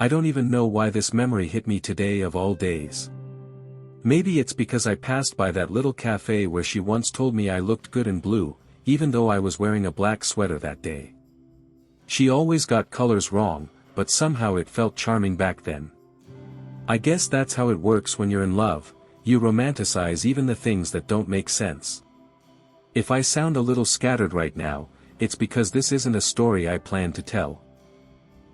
I don't even know why this memory hit me today of all days. Maybe it's because I passed by that little cafe where she once told me I looked good in blue, even though I was wearing a black sweater that day. She always got colors wrong, but somehow it felt charming back then. I guess that's how it works when you're in love, you romanticize even the things that don't make sense. If I sound a little scattered right now, it's because this isn't a story I plan to tell.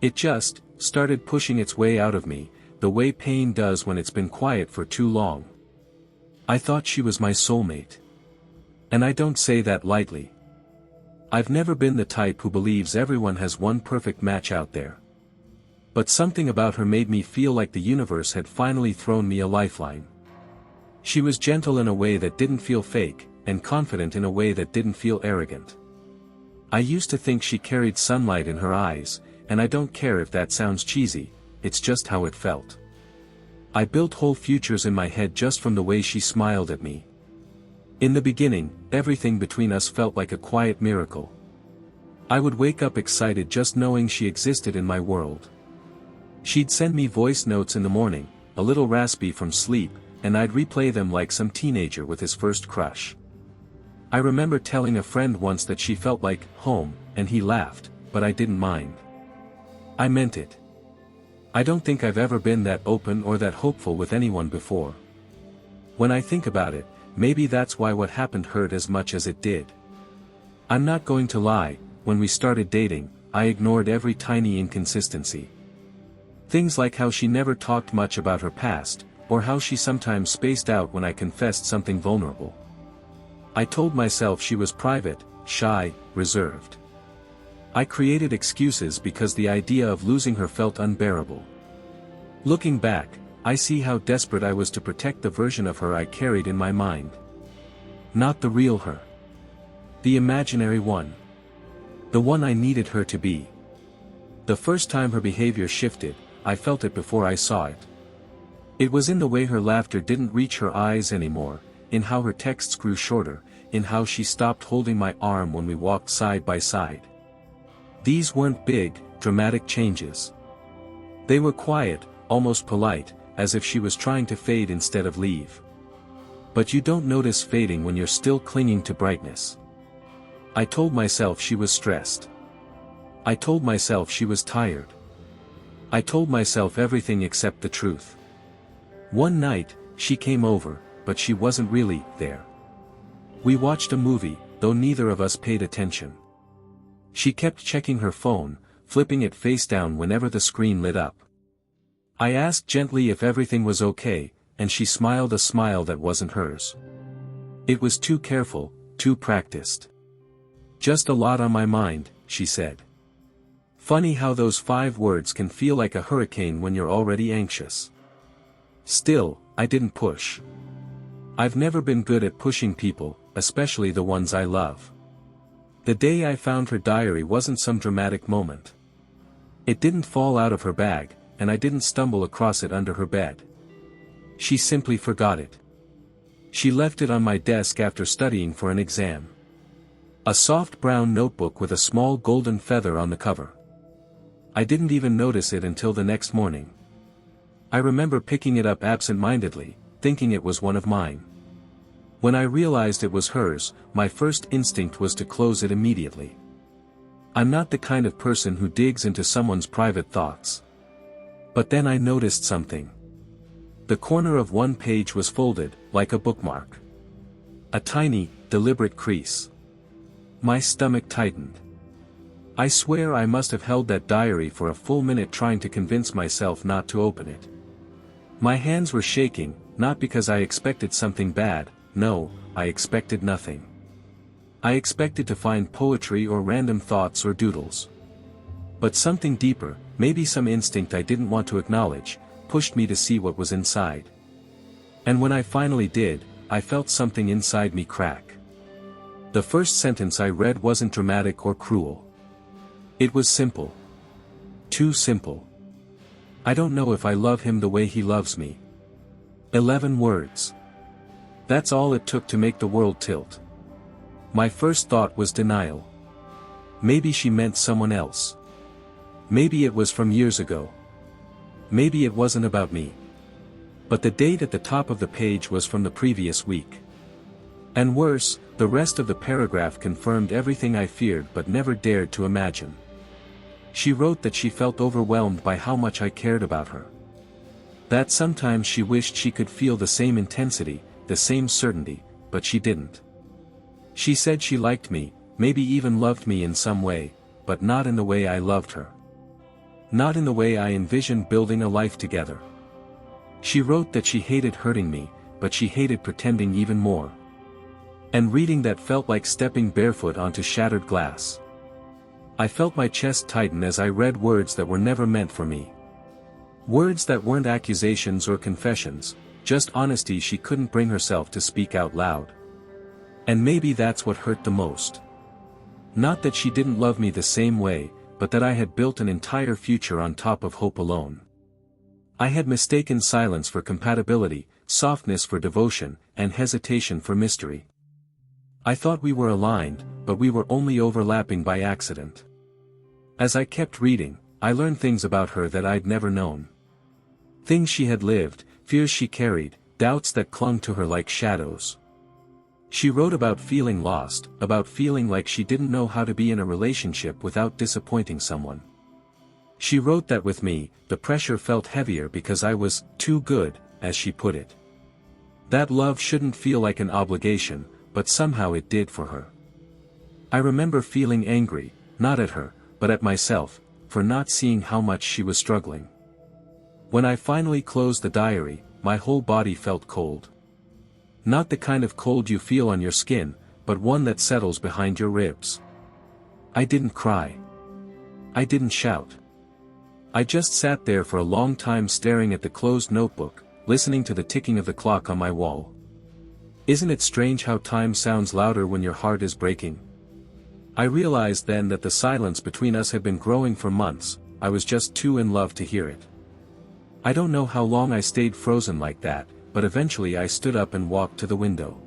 It just started pushing its way out of me, the way pain does when it's been quiet for too long. I thought she was my soulmate. And I don't say that lightly. I've never been the type who believes everyone has one perfect match out there. But something about her made me feel like the universe had finally thrown me a lifeline. She was gentle in a way that didn't feel fake, and confident in a way that didn't feel arrogant. I used to think she carried sunlight in her eyes, and I don't care if that sounds cheesy, it's just how it felt. I built whole futures in my head just from the way she smiled at me. In the beginning, everything between us felt like a quiet miracle. I would wake up excited just knowing she existed in my world. She'd send me voice notes in the morning, a little raspy from sleep, and I'd replay them like some teenager with his first crush. I remember telling a friend once that she felt like home, and he laughed, but I didn't mind. I meant it. I don't think I've ever been that open or that hopeful with anyone before. When I think about it, maybe that's why what happened hurt as much as it did. I'm not going to lie, when we started dating, I ignored every tiny inconsistency. Things like how she never talked much about her past, or how she sometimes spaced out when I confessed something vulnerable. I told myself she was private, shy, reserved. I created excuses because the idea of losing her felt unbearable. Looking back, I see how desperate I was to protect the version of her I carried in my mind. Not the real her. The imaginary one. The one I needed her to be. The first time her behavior shifted, I felt it before I saw it. It was in the way her laughter didn't reach her eyes anymore, in how her texts grew shorter, in how she stopped holding my arm when we walked side by side. These weren't big, dramatic changes. They were quiet, almost polite, as if she was trying to fade instead of leave. But you don't notice fading when you're still clinging to brightness. I told myself she was stressed. I told myself she was tired. I told myself everything except the truth. One night, she came over, but she wasn't really there. We watched a movie, though neither of us paid attention. She kept checking her phone, flipping it face down whenever the screen lit up. I asked gently if everything was okay, and she smiled a smile that wasn't hers. It was too careful, too practiced. Just a lot on my mind, she said. Funny how those 5 words can feel like a hurricane when you're already anxious. Still, I didn't push. I've never been good at pushing people, especially the ones I love. The day I found her diary wasn't some dramatic moment. It didn't fall out of her bag, and I didn't stumble across it under her bed. She simply forgot it. She left it on my desk after studying for an exam. A soft brown notebook with a small golden feather on the cover. I didn't even notice it until the next morning. I remember picking it up absent-mindedly, thinking it was one of mine. When I realized it was hers, my first instinct was to close it immediately. I'm not the kind of person who digs into someone's private thoughts. But then I noticed something. The corner of one page was folded, like a bookmark. A tiny, deliberate crease. My stomach tightened. I swear I must have held that diary for a full minute trying to convince myself not to open it. My hands were shaking, not because I expected something bad, no, I expected nothing. I expected to find poetry or random thoughts or doodles. But something deeper, maybe some instinct I didn't want to acknowledge, pushed me to see what was inside. And when I finally did, I felt something inside me crack. The first sentence I read wasn't dramatic or cruel. It was simple. Too simple. I don't know if I love him the way he loves me. 11 words. That's all it took to make the world tilt. My first thought was denial. Maybe she meant someone else. Maybe it was from years ago. maybe it wasn't about me. But the date at the top of the page was from the previous week. And worse, the rest of the paragraph confirmed everything I feared but never dared to imagine. She wrote that she felt overwhelmed by how much I cared about her. That sometimes she wished she could feel the same intensity, the same certainty, but she didn't. She said she liked me, maybe even loved me in some way, but not in the way I loved her. Not in the way I envisioned building a life together. She wrote that she hated hurting me, but she hated pretending even more. And reading that felt like stepping barefoot onto shattered glass. I felt my chest tighten as I read words that were never meant for me. Words that weren't accusations or confessions, just honesty she couldn't bring herself to speak out loud. And maybe that's what hurt the most. Not that she didn't love me the same way, but that I had built an entire future on top of hope alone. I had mistaken silence for compatibility, softness for devotion, and hesitation for mystery. I thought we were aligned, but we were only overlapping by accident. As I kept reading, I learned things about her that I'd never known. Things she had lived, fears she carried, doubts that clung to her like shadows. She wrote about feeling lost, about feeling like she didn't know how to be in a relationship without disappointing someone. She wrote that with me, the pressure felt heavier because I was too good, as she put it. That love shouldn't feel like an obligation, but somehow it did for her. I remember feeling angry, not at her, but at myself, for not seeing how much she was struggling. When I finally closed the diary, my whole body felt cold. Not the kind of cold you feel on your skin, but one that settles behind your ribs. I didn't cry. I didn't shout. I just sat there for a long time staring at the closed notebook, listening to the ticking of the clock on my wall. Isn't it strange how time sounds louder when your heart is breaking? I realized then that the silence between us had been growing for months, I was just too in love to hear it. I don't know how long I stayed frozen like that, but eventually I stood up and walked to the window.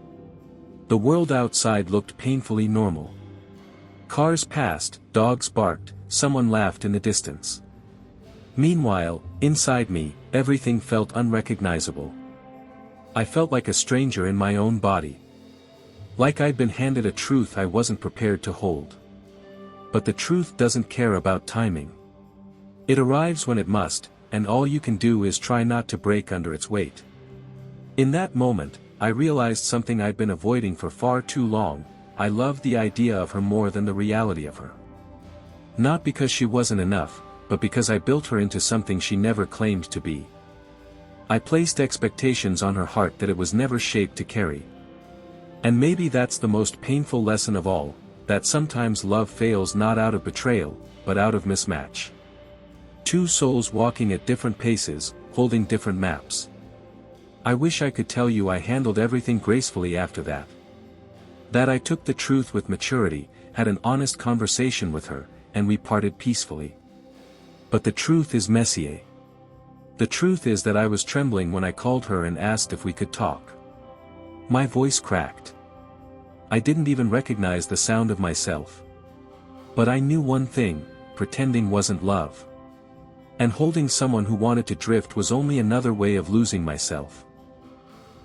The world outside looked painfully normal. Cars passed, dogs barked, someone laughed in the distance. Meanwhile, inside me, everything felt unrecognizable. I felt like a stranger in my own body. Like I'd been handed a truth I wasn't prepared to hold. But the truth doesn't care about timing. It arrives when it must, and all you can do is try not to break under its weight. In that moment, I realized something I'd been avoiding for far too long. I loved the idea of her more than the reality of her. Not because she wasn't enough, but because I built her into something she never claimed to be. I placed expectations on her heart that it was never shaped to carry. And maybe that's the most painful lesson of all, that sometimes love fails not out of betrayal, but out of mismatch. Two souls walking at different paces, holding different maps. I wish I could tell you I handled everything gracefully after that. That I took the truth with maturity, had an honest conversation with her, and we parted peacefully. But the truth is messier. The truth is that I was trembling when I called her and asked if we could talk. My voice cracked. I didn't even recognize the sound of myself. But I knew one thing, pretending wasn't love. And holding someone who wanted to drift was only another way of losing myself.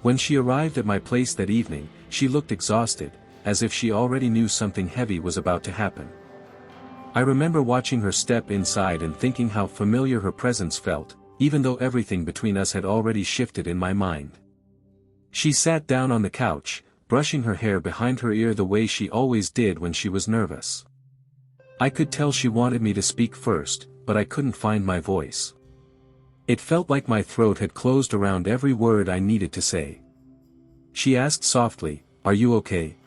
When she arrived at my place that evening, she looked exhausted, as if she already knew something heavy was about to happen. I remember watching her step inside and thinking how familiar her presence felt, even though everything between us had already shifted in my mind. She sat down on the couch, brushing her hair behind her ear the way she always did when she was nervous. I could tell she wanted me to speak first, but I couldn't find my voice. It felt like my throat had closed around every word I needed to say. She asked softly, "Are you okay?"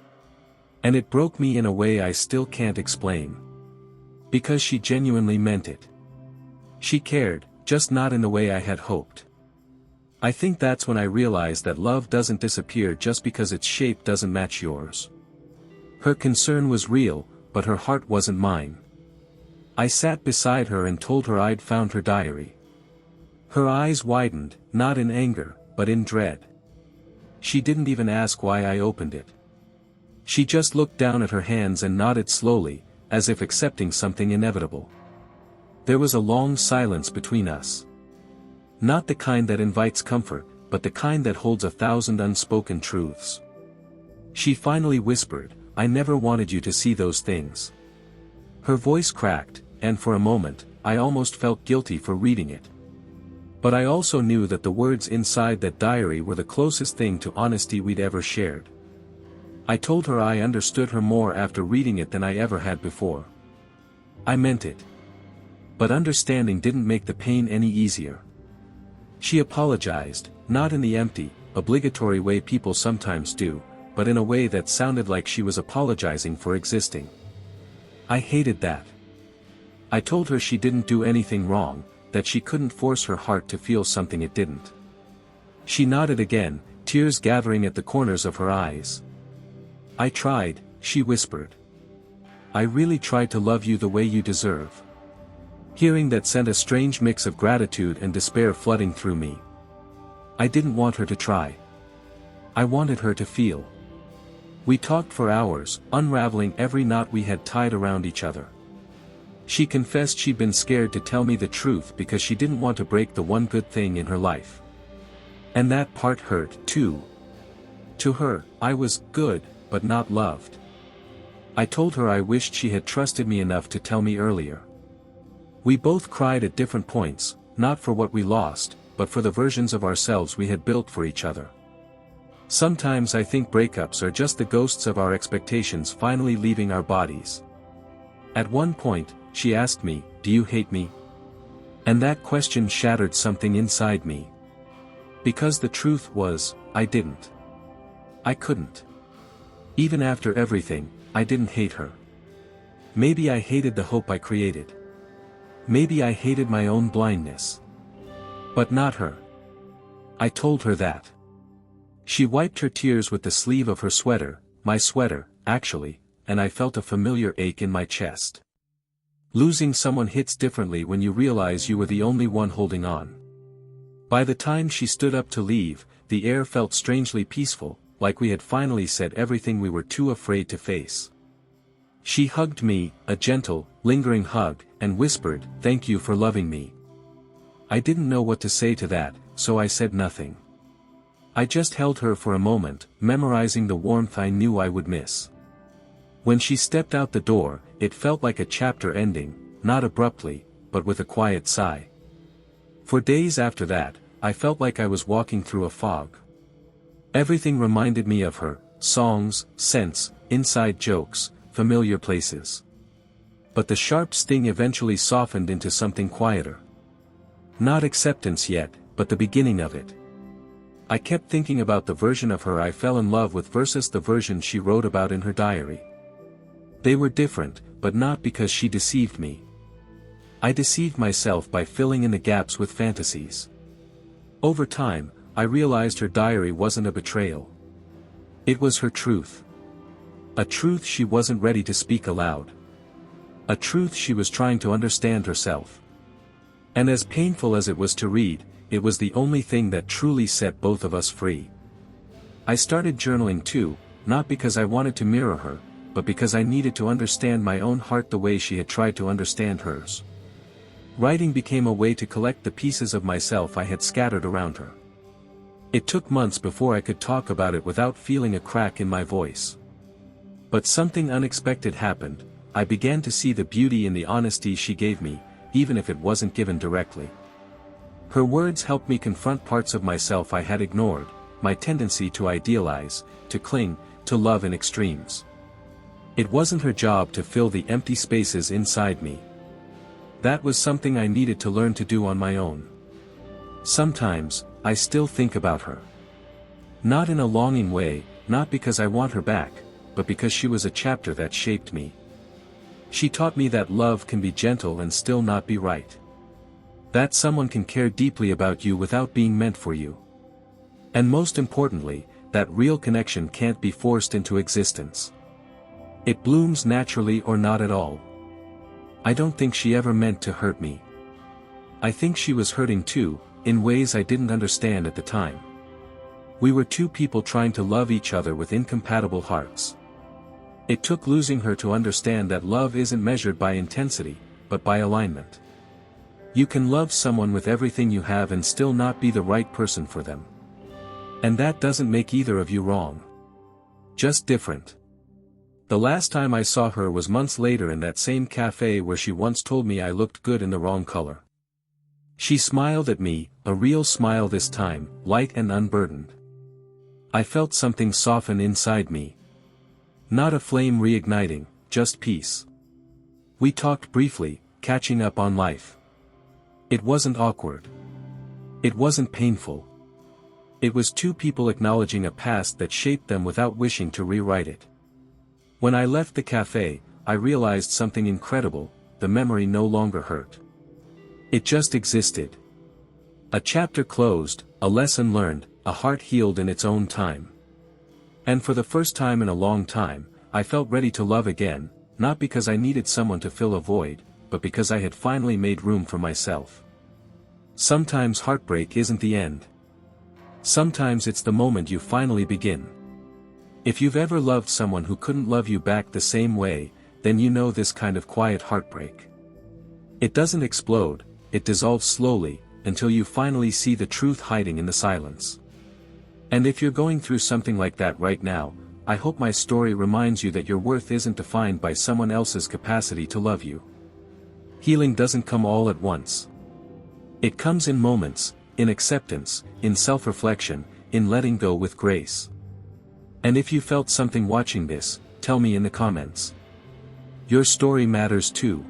And it broke me in a way I still can't explain. Because she genuinely meant it. She cared, just not in the way I had hoped. I think that's when I realized that love doesn't disappear just because its shape doesn't match yours. Her concern was real, but her heart wasn't mine. I sat beside her and told her I'd found her diary. Her eyes widened, not in anger, but in dread. She didn't even ask why I opened it. She just looked down at her hands and nodded slowly, as if accepting something inevitable. There was a long silence between us. Not the kind that invites comfort, but the kind that holds 1,000 unspoken truths. She finally whispered, "I never wanted you to see those things." Her voice cracked, and for a moment, I almost felt guilty for reading it. But I also knew that the words inside that diary were the closest thing to honesty we'd ever shared. I told her I understood her more after reading it than I ever had before. I meant it. But understanding didn't make the pain any easier. She apologized, not in the empty, obligatory way people sometimes do, but in a way that sounded like she was apologizing for existing. I hated that. I told her she didn't do anything wrong, that she couldn't force her heart to feel something it didn't. She nodded again, tears gathering at the corners of her eyes. "I tried," she whispered. "I really tried to love you the way you deserve." Hearing that sent a strange mix of gratitude and despair flooding through me. I didn't want her to try. I wanted her to feel. We talked for hours, unraveling every knot we had tied around each other. She confessed she'd been scared to tell me the truth because she didn't want to break the one good thing in her life. And that part hurt, too. To her, I was good, but not loved. I told her I wished she had trusted me enough to tell me earlier. We both cried at different points, not for what we lost, but for the versions of ourselves we had built for each other. Sometimes I think breakups are just the ghosts of our expectations finally leaving our bodies. At one point, she asked me, "Do you hate me?" And that question shattered something inside me. Because the truth was, I didn't. I couldn't. Even after everything, I didn't hate her. Maybe I hated the hope I created. Maybe I hated my own blindness. But not her. I told her that. She wiped her tears with the sleeve of her sweater, my sweater, actually, and I felt a familiar ache in my chest. Losing someone hits differently when you realize you were the only one holding on. By the time she stood up to leave, the air felt strangely peaceful, like we had finally said everything we were too afraid to face. She hugged me, a gentle, lingering hug, and whispered, "Thank you for loving me." I didn't know what to say to that, so I said nothing. I just held her for a moment, memorizing the warmth I knew I would miss. When she stepped out the door, it felt like a chapter ending, not abruptly, but with a quiet sigh. For days after that, I felt like I was walking through a fog. Everything reminded me of her, songs, scents, inside jokes, familiar places. But the sharp sting eventually softened into something quieter. Not acceptance yet, but the beginning of it. I kept thinking about the version of her I fell in love with versus the version she wrote about in her diary. They were different, but not because she deceived me. I deceived myself by filling in the gaps with fantasies. Over time, I realized her diary wasn't a betrayal. It was her truth. A truth she wasn't ready to speak aloud. A truth she was trying to understand herself. And as painful as it was to read, it was the only thing that truly set both of us free. I started journaling too, not because I wanted to mirror her, but because I needed to understand my own heart the way she had tried to understand hers. Writing became a way to collect the pieces of myself I had scattered around her. It took months before I could talk about it without feeling a crack in my voice. But something unexpected happened. I began to see the beauty in the honesty she gave me, even if it wasn't given directly. Her words helped me confront parts of myself I had ignored, my tendency to idealize, to cling, to love in extremes. It wasn't her job to fill the empty spaces inside me. That was something I needed to learn to do on my own. Sometimes, I still think about her. Not in a longing way, not because I want her back, but because she was a chapter that shaped me. She taught me that love can be gentle and still not be right. That someone can care deeply about you without being meant for you. And most importantly, that real connection can't be forced into existence. It blooms naturally or not at all. I don't think she ever meant to hurt me. I think she was hurting too, in ways I didn't understand at the time. We were two people trying to love each other with incompatible hearts. It took losing her to understand that love isn't measured by intensity, but by alignment. You can love someone with everything you have and still not be the right person for them. And that doesn't make either of you wrong. Just different. The last time I saw her was months later in that same cafe where she once told me I looked good in the wrong color. She smiled at me, a real smile this time, light and unburdened. I felt something soften inside me. Not a flame reigniting, just peace. We talked briefly, catching up on life. It wasn't awkward. It wasn't painful. It was two people acknowledging a past that shaped them without wishing to rewrite it. When I left the cafe, I realized something incredible: the memory no longer hurt. It just existed. A chapter closed, a lesson learned, a heart healed in its own time. And for the first time in a long time, I felt ready to love again, not because I needed someone to fill a void, but because I had finally made room for myself. Sometimes heartbreak isn't the end. Sometimes it's the moment you finally begin. If you've ever loved someone who couldn't love you back the same way, then you know this kind of quiet heartbreak. It doesn't explode, it dissolves slowly, until you finally see the truth hiding in the silence. And if you're going through something like that right now, I hope my story reminds you that your worth isn't defined by someone else's capacity to love you. Healing doesn't come all at once. It comes in moments, in acceptance, in self-reflection, in letting go with grace. And if you felt something watching this, tell me in the comments. Your story matters too.